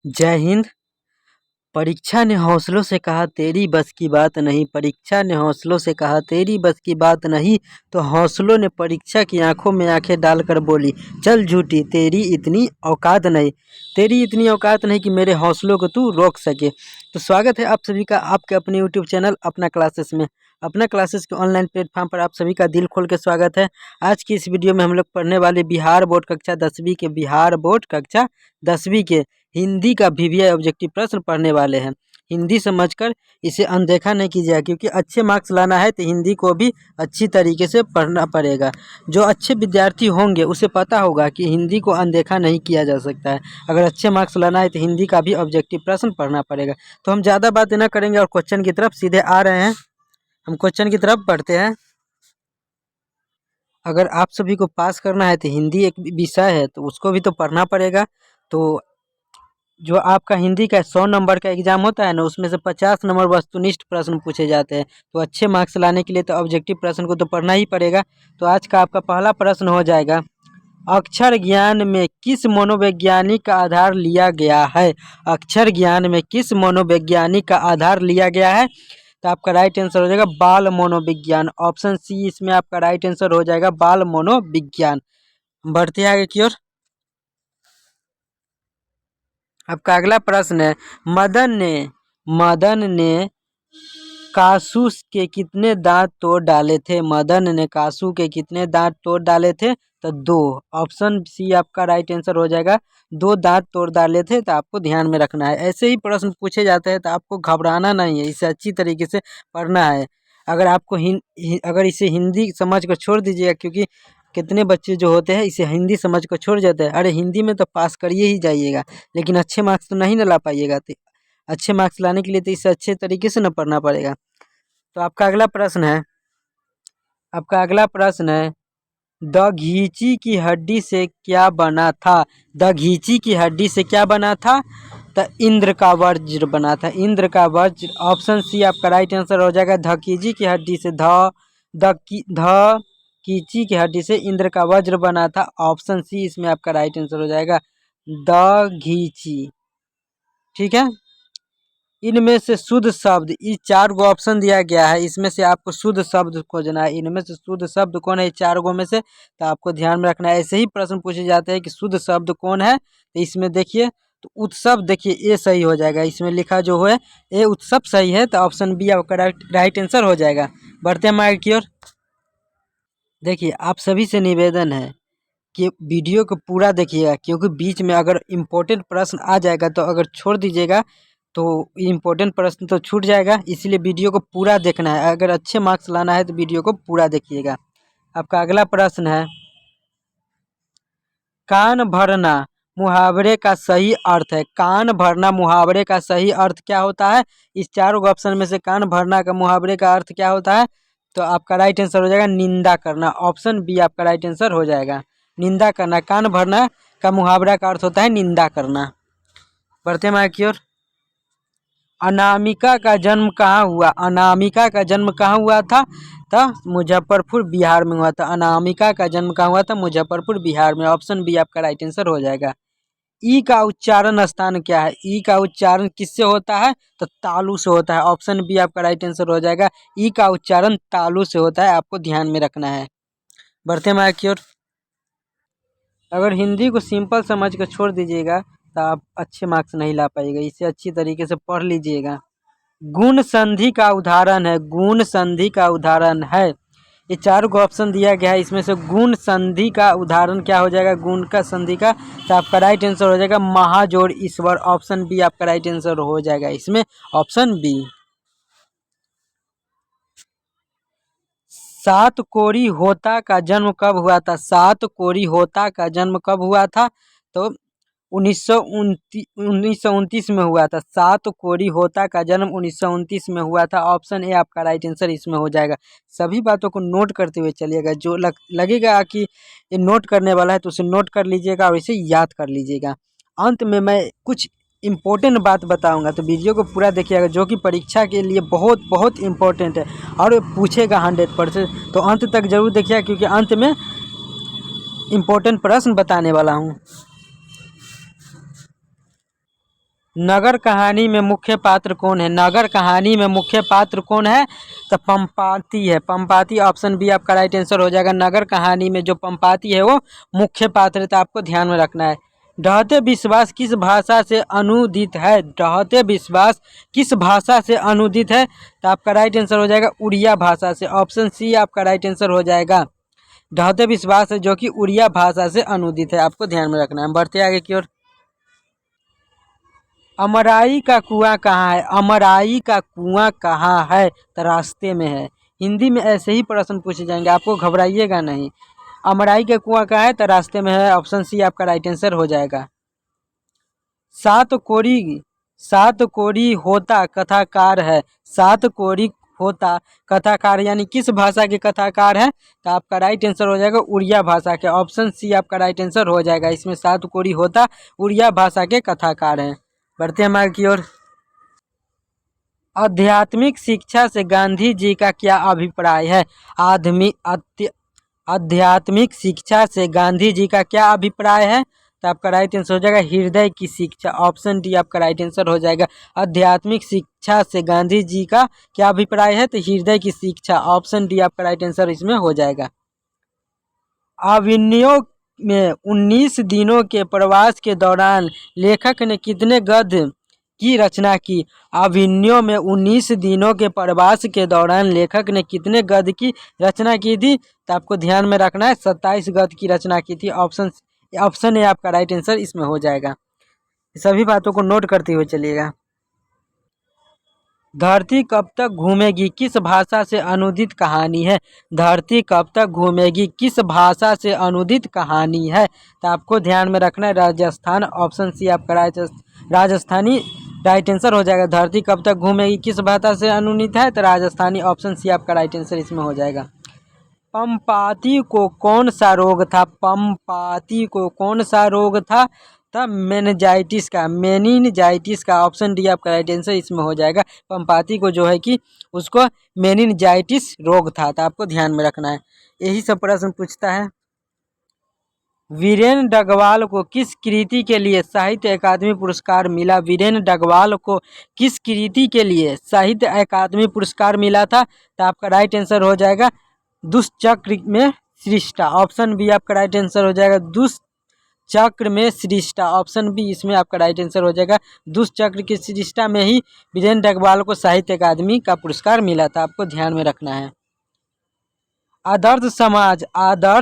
जय हिंद। परीक्षा ने हौसलों से कहा तेरी बस की बात नहीं, परीक्षा ने हौसलों से कहा तेरी बस की बात नहीं, तो हौसलों ने परीक्षा की आंखों में आंखें डालकर बोली, चल झूठी तेरी इतनी औकात नहीं, तेरी इतनी औकात नहीं कि मेरे हौसलों को तू रोक सके। तो स्वागत है आप सभी का आपके अपने यूट्यूब चैनल अपना क्लासेस में। अपना क्लासेस के ऑनलाइन प्लेटफॉर्म पर आप सभी का दिल खोल के स्वागत है। आज की इस वीडियो में हम लोग पढ़ने वाले बिहार बोर्ड कक्षा 10वीं के हिंदी का वीवीआई ऑब्जेक्टिव प्रश्न पढ़ने वाले हैं। हिंदी समझकर इसे अनदेखा नहीं कीजिएगा, क्योंकि अच्छे मार्क्स लाना है तो हिंदी को भी अच्छी तरीके से पढ़ना पड़ेगा। जो अच्छे विद्यार्थी होंगे उसे पता होगा कि हिंदी को अनदेखा नहीं किया जा सकता है। अगर अच्छे मार्क्स लाना है तो हिंदी का भी ऑब्जेक्टिव प्रश्न पढ़ना पड़ेगा। तो हम ज़्यादा बात न करेंगे और क्वेश्चन की तरफ सीधे आ रहे हैं। हम क्वेश्चन की तरफ बढ़ते हैं। अगर आप सभी को पास करना है तो हिंदी एक विषय है तो उसको भी तो पढ़ना पड़ेगा। तो जो आपका हिंदी का 100 नंबर का एग्जाम होता है ना, उसमें से 50 नंबर वस्तुनिष्ठ प्रश्न पूछे जाते हैं। तो अच्छे मार्क्स लाने के लिए तो ऑब्जेक्टिव प्रश्न को तो पढ़ना ही पड़ेगा। तो आज का आपका पहला प्रश्न हो जाएगा, अक्षर ज्ञान में किस मनोवैज्ञानिक का आधार लिया गया है? अक्षर ज्ञान में किस मनोवैज्ञानिक का आधार लिया गया है? तो आपका राइट आंसर हो जाएगा बाल मनोविज्ञान। ऑप्शन सी इसमें आपका राइट आंसर हो जाएगा, बाल मनोविज्ञान। बढ़ते हैं आगे की ओर। आपका अगला प्रश्न है, मदन ने कासू के कितने दांत तोड़ डाले थे? मदन ने कासू के कितने दांत तोड़ डाले थे? तो 2। ऑप्शन सी आपका राइट आंसर हो जाएगा, 2 दांत तोड़ डाले थे। तो आपको ध्यान में रखना है, ऐसे ही प्रश्न पूछे जाते हैं तो आपको घबराना नहीं है, इसे अच्छी तरीके से पढ़ना है। अगर आपको अगर इसे हिंदी समझ कर छोड़ दीजिएगा, क्योंकि कितने बच्चे जो होते हैं इसे हिंदी समझ कर छोड़ जाते हैं, अरे हिंदी में तो पास करिए ही जाइएगा, लेकिन अच्छे मार्क्स तो नहीं ना ला पाइएगा। तो अच्छे मार्क्स लाने के लिए तो इसे अच्छे तरीके से ना पढ़ना पड़ेगा। तो आपका अगला प्रश्न है, द घींची की हड्डी से क्या बना था? द घींची की हड्डी से क्या बना था? तो इंद्र का वज्र बना था, इंद्र का वज्र। ऑप्शन सी आपका राइट आंसर हो जाएगा, धकीजी की हड्डी से ध कीची की हड्डी से इंद्र का वज्र बना था। ऑप्शन सी इसमें आपका राइट आंसर हो जाएगा, द घींची। ठीक है, इनमें से शुद्ध शब्द, इस 4 गो ऑप्शन दिया गया है, इसमें से आपको शुद्ध शब्द खोजना है। इनमें से शुद्ध शब्द कौन है 4 गो में से? तो आपको ध्यान में रखना है, ऐसे ही प्रश्न पूछे जाते हैं कि शुद्ध शब्द कौन है। तो इसमें देखिए, तो उत्सव, देखिए ए सही हो जाएगा, इसमें लिखा जो है ए उत्सव सही है। तो ऑप्शन बी आपका राइट आंसर हो जाएगा। बढ़ते हैं आगे की ओर। देखिए, आप सभी से निवेदन है कि वीडियो को पूरा देखिएगा, क्योंकि बीच में अगर इम्पोर्टेंट प्रश्न आ जाएगा तो अगर छोड़ दीजिएगा तो इम्पोर्टेंट प्रश्न तो छूट जाएगा। इसीलिए वीडियो को पूरा देखना है, अगर अच्छे मार्क्स लाना है तो वीडियो को पूरा देखिएगा। आपका अगला प्रश्न है, कान भरना मुहावरे का सही अर्थ है। कान भरना मुहावरे का सही अर्थ क्या होता है? इस 4 ऑप्शन में से कान भरना का मुहावरे का अर्थ क्या होता है? तो आपका राइट आंसर हो जाएगा निंदा करना। ऑप्शन बी आपका राइट आंसर हो जाएगा, निंदा करना। कान भरना का मुहावरा का अर्थ होता है निंदा करना। बढ़ते हैं की ओर। अनामिका का जन्म कहाँ हुआ? अनामिका का जन्म कहाँ हुआ था? तो मुजफ्फरपुर बिहार में हुआ था। अनामिका का जन्म कहाँ हुआ था? मुजफ्फरपुर बिहार में। ऑप्शन बी आपका राइट आंसर हो जाएगा। ई का उच्चारण स्थान क्या है? ई का उच्चारण किससे होता है? तो तालु से होता है। ऑप्शन बी आपका राइट आंसर हो जाएगा, ई का उच्चारण तालु से होता है, आपको ध्यान में रखना है। बढ़ते हैं की ओर। अगर हिंदी को सिंपल समझ कर छोड़ दीजिएगा तो आप अच्छे मार्क्स नहीं ला पाइएगा, इसे अच्छी तरीके से पढ़ लीजिएगा। गुण संधि का उदाहरण है, गुण संधि का उदाहरण है। ये 4 को ऑप्शन दिया गया है, इसमें से गुण संधि का उदाहरण क्या हो जाएगा? गुण का संधि का, तो आपका राइट आंसर हो जाएगा महाजोड़ ईश्वर। ऑप्शन बी आपका राइट आंसर हो जाएगा इसमें, ऑप्शन बी। सात कोरी होता का जन्म कब हुआ था? सात कोरी होता का जन्म कब हुआ था? तो 1929 में हुआ था। सात कोरी होता का जन्म 1929 में हुआ था। ऑप्शन ए आपका राइट आंसर इसमें हो जाएगा। सभी बातों को नोट करते हुए चलिएगा, जो लगेगा कि ये नोट करने वाला है तो उसे नोट कर लीजिएगा और इसे याद कर लीजिएगा। अंत में मैं कुछ इम्पोर्टेंट बात बताऊंगा, तो वीडियो को पूरा देखिएगा, जो कि परीक्षा के लिए बहुत बहुत इम्पोर्टेंट है और पूछेगा 100%। तो अंत तक जरूर देखिएगा, क्योंकि अंत में इम्पोर्टेंट प्रश्न बताने वाला हूँ। नगर कहानी में मुख्य पात्र कौन है? नगर कहानी में मुख्य पात्र कौन है? तो पंपाती है। पंपाती ऑप्शन बी आपका राइट आंसर हो जाएगा। नगर कहानी में जो पंपाती है वो मुख्य पात्र था, आपको ध्यान में रखना है। ढहते विश्वास किस भाषा से अनुदित है? ढहते विश्वास किस भाषा से अनुदित है? तो आपका राइट आंसर हो जाएगा उड़िया भाषा से। ऑप्शन सी आपका राइट आंसर हो जाएगा। ढहते विश्वास है जो कि उड़िया भाषा से अनुदित है, आपको ध्यान में रखना है। बढ़ते आगे की ओर। अमराई का कुआं कहाँ है? अमराई का कुआं कहाँ है? तो रास्ते में है। हिंदी में ऐसे ही प्रश्न पूछे जाएंगे, आपको घबराइएगा नहीं। अमराई का कुआं कहाँ है? तो रास्ते में है। ऑप्शन सी आपका राइट आंसर हो जाएगा। सात कोरी होता कथाकार है। सात कोरी होता कथाकार यानी किस भाषा के कथाकार है? तो आपका राइट आंसर हो जाएगा उड़िया भाषा के। ऑप्शन सी आपका राइट आंसर हो जाएगा। इसमें सात कोरी होता उड़िया भाषा के कथाकार हैं। बढ़ते हैं आगे की ओर। आध्यात्मिक शिक्षा से गांधी जी का क्या अभिप्राय है? आध्यात्मिक शिक्षा से गांधी जी का क्या अभिप्राय है? तो आपका राइट आंसर हो जाएगा हृदय की शिक्षा। ऑप्शन डी आपका राइट आंसर हो जाएगा। आध्यात्मिक शिक्षा से गांधी जी का क्या अभिप्राय है? तो हृदय की शिक्षा। ऑप्शन डी आपका राइट आंसर इसमें हो जाएगा। अभिनयों में 19 दिनों के प्रवास के दौरान लेखक ने कितने गद्य की रचना की? अभिनयों में 19 दिनों के प्रवास के दौरान लेखक ने कितने गद्य की रचना की थी? तो आपको ध्यान में रखना है 27 गद्य की रचना की थी। ऑप्शन ए आपका राइट आंसर इसमें हो जाएगा। सभी बातों को नोट करते हुए चलिएगा। धरती कब तक घूमेगी किस भाषा से अनुदित कहानी है? धरती कब तक घूमेगी किस भाषा से अनुदित कहानी है? तो आपको ध्यान में रखना है राजस्थान। ऑप्शन सी आपका राजस्थानी राइट आंसर हो जाएगा। धरती कब तक घूमेगी किस भाषा से अनुदित है? तो राजस्थानी। ऑप्शन सी आपका राइट आंसर इसमें हो जाएगा। पंपाती को कौन सा रोग था? पंपाती को कौन सा रोग था? था मेनिंजाइटिस का। ऑप्शन डी आपका राइट आंसर इसमें हो जाएगा। पंपाती को जो है कि उसको मेनिंजाइटिस रोग था, तो आपको ध्यान में रखना है। यही सब प्रश्न पूछता है। वीरेन डगवाल को किस कृति के लिए साहित्य अकादमी पुरस्कार मिला? वीरेन डगवाल को किस कृति के लिए साहित्य अकादमी पुरस्कार मिला था? तो आपका राइट आंसर हो जाएगा दुष्चक्र में सृष्टा। ऑप्शन बी आपका राइट आंसर हो जाएगा दुष्चक्र में सृष्टा। ऑप्शन बी इसमें आपका राइट आंसर हो जाएगा। दुष्चक्र की सृष्टा में ही वीरेंद्र डगवाल को साहित्य अकादमी का पुरस्कार मिला था, आपको ध्यान में रखना है। आदर्श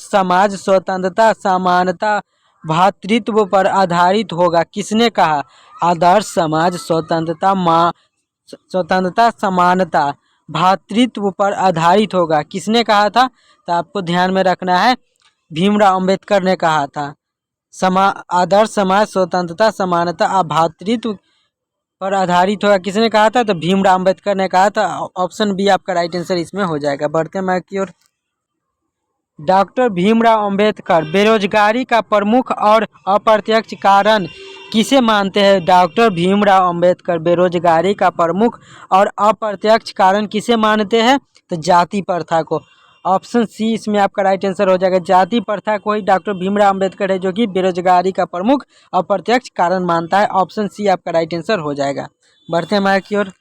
समाज स्वतंत्रता समानता भातृत्व पर आधारित होगा, किसने कहा? आदर्श समाज स्वतंत्रता समानता भातृत्व पर आधारित होगा, किसने कहा था? तो आपको ध्यान में रखना है भीमराव अंबेडकर ने कहा था। आदर्श समाज स्वतंत्रता समानता भातृत्व पर आधारित होगा, किसने कहा था? तो भीमराव अंबेडकर ने कहा था। ऑप्शन बी आपका राइट आंसर इसमें हो जाएगा। बढ़ते हैं की ओर। डॉक्टर भीमराव अंबेडकर बेरोजगारी का प्रमुख और अप्रत्यक्ष कारण किसे मानते हैं? डॉक्टर भीमराव अंबेडकर बेरोजगारी का प्रमुख और अप्रत्यक्ष कारण किसे मानते हैं? तो जाति प्रथा को। ऑप्शन सी इसमें आपका राइट आंसर हो जाएगा। जाति प्रथा को ही डॉक्टर भीमराव अंबेडकर है जो कि बेरोजगारी का प्रमुख अप्रत्यक्ष कारण मानता है। ऑप्शन सी आपका राइट आंसर हो जाएगा। बढ़ते हैं हमारे की ओर।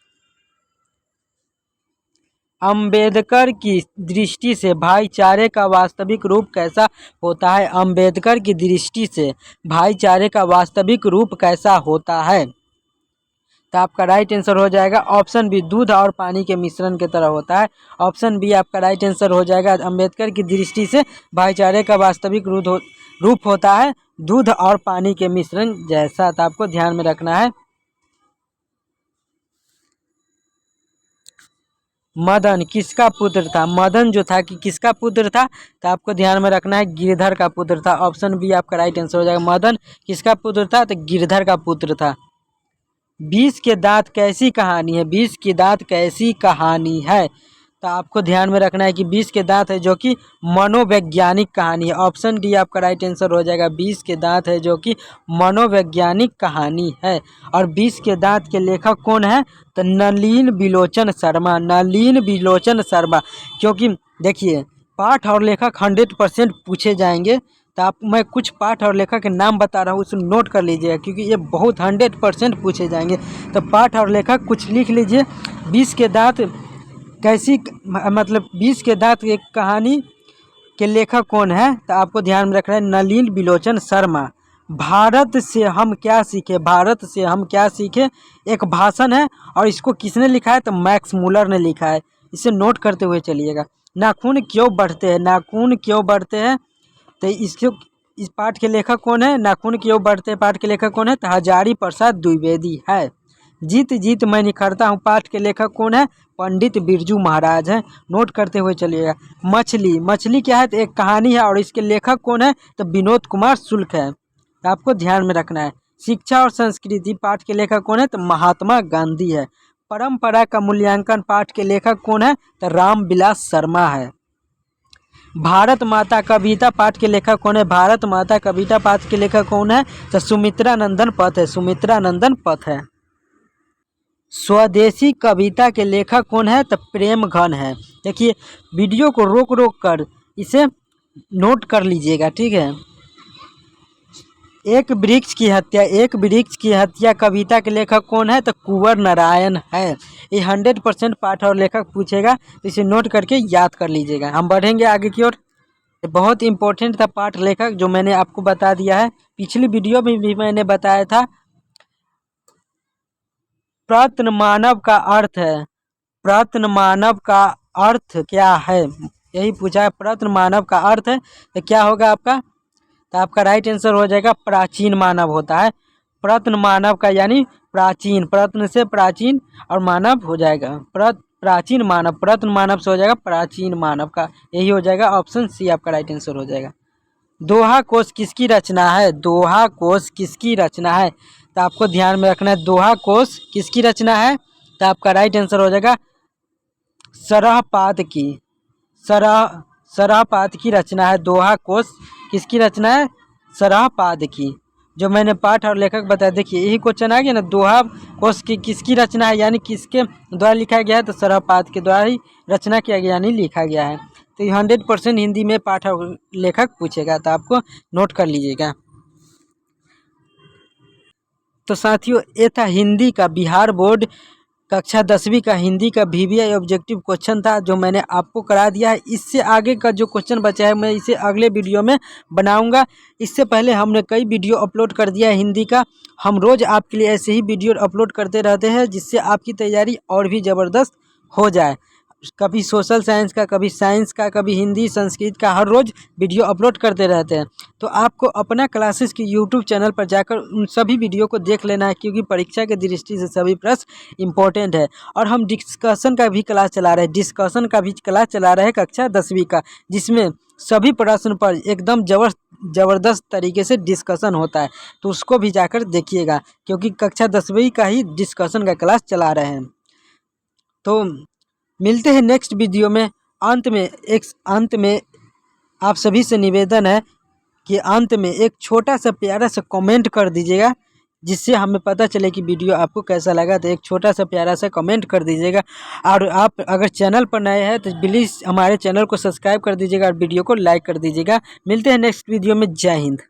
अंबेडकर की दृष्टि से भाईचारे का वास्तविक रूप कैसा होता है? अंबेडकर की दृष्टि से भाईचारे का वास्तविक रूप कैसा होता है? तो आपका राइट आंसर हो जाएगा ऑप्शन बी दूध और पानी के मिश्रण की तरह होता है। ऑप्शन बी आपका राइट आंसर हो जाएगा। अंबेडकर की दृष्टि से भाईचारे का वास्तविक रूप होता है दूध और पानी के मिश्रण जैसा। तो आपको ध्यान में रखना है। मदन किसका पुत्र था? मदन जो था कि किसका पुत्र था? तो आपको ध्यान में रखना है गिरधर का पुत्र था। ऑप्शन बी आपका राइट आंसर हो जाएगा। मदन किसका पुत्र था? तो गिरधर का पुत्र था। 20 के दांत कैसी कहानी है? 20 के दांत कैसी कहानी है? तो आपको ध्यान में रखना है कि 20 के दांत है जो कि मनोवैज्ञानिक कहानी है। ऑप्शन डी आपका राइट आंसर हो जाएगा। 20 के दांत है जो कि मनोवैज्ञानिक कहानी है। और 20 के दांत के लेखक कौन है? तो नलिन बिलोचन शर्मा। नलिन बिलोचन शर्मा। क्योंकि देखिए पाठ और लेखक 100% पूछे जाएंगे, तो आप मैं कुछ पाठ और लेखक के नाम बता रहा हूँ, उसे नोट कर लीजिएगा क्योंकि ये बहुत 100% पूछे जाएंगे। तो पाठ और लेखक कुछ लिख लीजिए। 20 के दांत कैसी मतलब 20 के दांत एक कहानी के लेखक कौन है? तो आपको ध्यान में रखना है नलिन बिलोचन शर्मा। भारत से हम क्या सीखे, भारत से हम क्या सीखे एक भाषण है और इसको किसने लिखा है? तो मैक्स मुलर ने लिखा है। इसे नोट करते हुए चलिएगा। नाखून क्यों बढ़ते हैं, नाखून क्यों बढ़ते हैं? तो इसको इस पाठ के लेखक कौन है? नाखून क्यों बढ़ते हैं पाठ के लेखक कौन है? तो हजारी प्रसाद द्विवेदी है। जीत जीत मैं निखरता हूँ पाठ के लेखक कौन है? पंडित बिरजू महाराज हैं। नोट करते हुए चलिएगा। मछली, मछली क्या है? तो एक कहानी है और इसके लेखक कौन है? तो विनोद कुमार शुक्ल है। आपको ध्यान में रखना है। शिक्षा और संस्कृति पाठ के लेखक कौन है? तो महात्मा गांधी है। परंपरा का मूल्यांकन पाठ के लेखक कौन है? तो रामविलास शर्मा है। भारत माता कविता पाठ के लेखक कौन है? भारत माता कविता पाठ के लेखक कौन है? तो सुमित्रा नंदन पथ है, सुमित्रा नंदन पथ है। स्वदेशी कविता के लेखक कौन है? तो प्रेम घन है। देखिए वीडियो को रोक रोक कर इसे नोट कर लीजिएगा, ठीक है। एक वृक्ष की हत्या, एक वृक्ष की हत्या कविता के लेखक कौन है? तो कुंवर नारायण है। ये 100% पाठ और लेखक पूछेगा, तो इसे नोट करके याद कर लीजिएगा। हम बढ़ेंगे आगे की ओर। बहुत इंपॉर्टेंट था पाठ लेखक जो मैंने आपको बता दिया है, पिछली वीडियो में भी मैंने बताया था। प्रत्न मानव का अर्थ है, प्रत्न मानव का अर्थ क्या है? यही पूछा है। प्रत्न मानव का अर्थ है तो क्या होगा आपका? तो आपका राइट आंसर हो जाएगा प्राचीन मानव होता है। प्रत्न मानव का यानी प्राचीन, प्रत्न से प्राचीन और मानव हो जाएगा प्राचीन मानव, प्रत्न मानव से हो जाएगा प्राचीन मानव का, यही हो जाएगा ऑप्शन सी आपका राइट आंसर हो जाएगा। दोहा कोश किसकी रचना है? दोहा कोश किसकी रचना है? तो आपको ध्यान में रखना है दोहा कोश किसकी रचना है? तो आपका राइट आंसर हो जाएगा सरहपाद की, सरहपाद की रचना है। दोहा कोश किसकी रचना है? सरहपाद की। जो मैंने पाठ और लेखक बताया, देखिए यही क्वेश्चन आ गया ना, दोहा कोश की किसकी रचना है यानी किसके द्वारा लिखा गया है? तो सरहपाद के द्वारा ही रचना किया गया यानी लिखा गया है। तो ये 100% हिंदी में पाठ और लेखक पूछेगा, तो आपको नोट कर लीजिएगा। तो साथियों ये था हिंदी का बिहार बोर्ड कक्षा 10वीं का हिंदी का VVI ऑब्जेक्टिव क्वेश्चन था जो मैंने आपको करा दिया है। इससे आगे का जो क्वेश्चन बचा है मैं इसे अगले वीडियो में बनाऊंगा। इससे पहले हमने कई वीडियो अपलोड कर दिया है हिंदी का। हम रोज़ आपके लिए ऐसे ही वीडियो अपलोड करते रहते हैं जिससे आपकी तैयारी और भी ज़बरदस्त हो जाए। कभी सोशल साइंस का, कभी साइंस का, कभी हिंदी संस्कृत का, हर रोज़ वीडियो अपलोड करते रहते हैं। तो आपको अपना क्लासेस की यूट्यूब चैनल पर जाकर उन सभी वीडियो को देख लेना है क्योंकि परीक्षा की दृष्टि से सभी प्रश्न इंपॉर्टेंट है। और हम डिस्कशन का भी क्लास चला रहे हैं, डिस्कशन का भी क्लास चला रहे हैं कक्षा 10वीं का, जिसमें सभी प्रश्न पर एकदम ज़बरदस्त तरीके से डिस्कशन होता है। तो उसको भी जाकर देखिएगा क्योंकि कक्षा 10वीं का ही डिस्कशन का क्लास चला रहे हैं। तो मिलते हैं नेक्स्ट वीडियो में। अंत में आप सभी से निवेदन है कि अंत में एक छोटा सा प्यारा सा कमेंट कर दीजिएगा जिससे हमें पता चले कि वीडियो आपको कैसा लगा। तो एक छोटा सा प्यारा सा कमेंट कर दीजिएगा। और आप अगर चैनल पर नए हैं तो प्लीज़ हमारे चैनल को सब्सक्राइब कर दीजिएगा और वीडियो को लाइक कर दीजिएगा। मिलते हैं नेक्स्ट वीडियो में। जय हिंद।